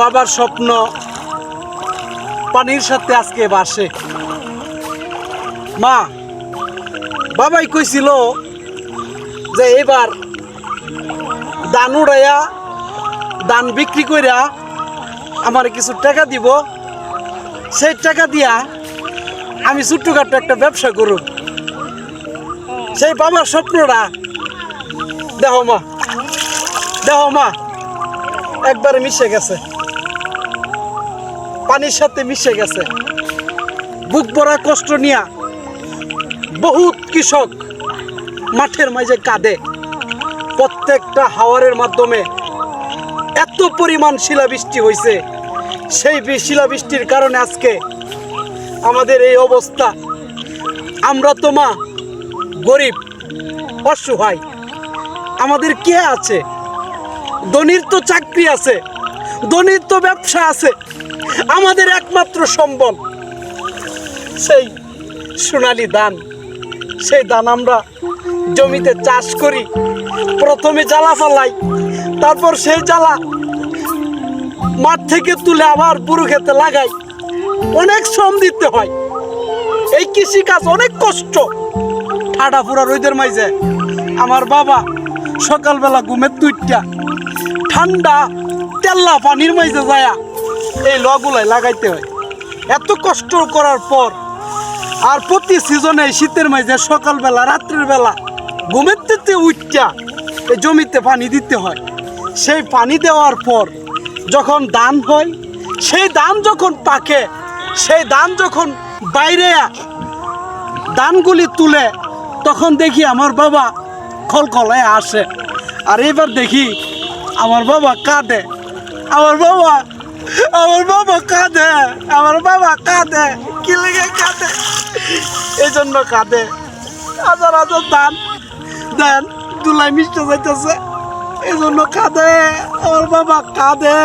বাবার স্বপ্ন পানির সাথে আজকে বাসে। মা, বাবাই কইছিল যে এবার ধান উড়াইয়া ধান বিক্রি কইরা আমার কিছু টাকা দিব, সেই টাকা দিয়া আমি ছোট্টখাটো একটা ব্যবসা করব। সেই বাবার স্বপ্নটা দেখো মা একবারে মিশে গেছে, পানির সাথে মিশে গেছে। বুক ভরা কষ্ট নিয়া বহুত কৃষক মাঠের মাঝে কাঁদে। প্রত্যেকটা হাওয়ারের মাধ্যমে এত পরিমাণ শিলাবৃষ্টি হয়েছে, সেই শিলাবৃষ্টির কারণে আজকে আমাদের এই অবস্থা। আমরা তো মা গরিব অসহায়, আমাদের কে আছে? ধনীর তো চাকরি আছে, ধনীর তো ব্যবসা আছে। আমাদের একমাত্র সম্বল সেই সোনালী ধান। সেই ধান আমরা জমিতে চাষ করি, প্রথমে জ্বালা ফালাই, তারপর সেই জ্বালা মাঠ থেকে তুলে আবার পুরো খেতে লাগাই। অনেক শ্রম দিতে হয়, এই কৃষিকাজ অনেক কষ্ট। ঠাডা ফুরা রোদের মাঝে আমার বাবা সকালবেলা ঘুমের তুইটা ঠান্ডা তেল্লা পানির মাঝে যায়া এই লগুলাই লাগাইতে হয়। এত কষ্ট করার পর আর প্রতি সিজনে শীতের মাঝে সকালবেলা রাত্রের বেলা ঘুমের থেকে উঠটা এই জমিতে পানি দিতে হয়। সেই পানি দেওয়ার পর যখন ধান হয়, সেই ধান যখন পাকে, সেই ধান যখন বাইরে ধানগুলি তুলে, তখন দেখি আমার বাবা খলখলায় আসে। আর এবার দেখি আমার বাবা কাঁদে, আমার বাবা কাঁদে। কি লেগে কাঁদে? এই জন্য কাঁদে। হাজার হাজার ধান দেন দুলাই মিষ্টি যাইতেছে, এই জন্য কাঁদে। আমার বাবা কাঁদে।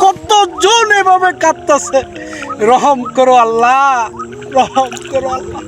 কতজন এভাবে কাঁদতেছে। রহম করো আল্লাহ, রহম করো আল্লাহ।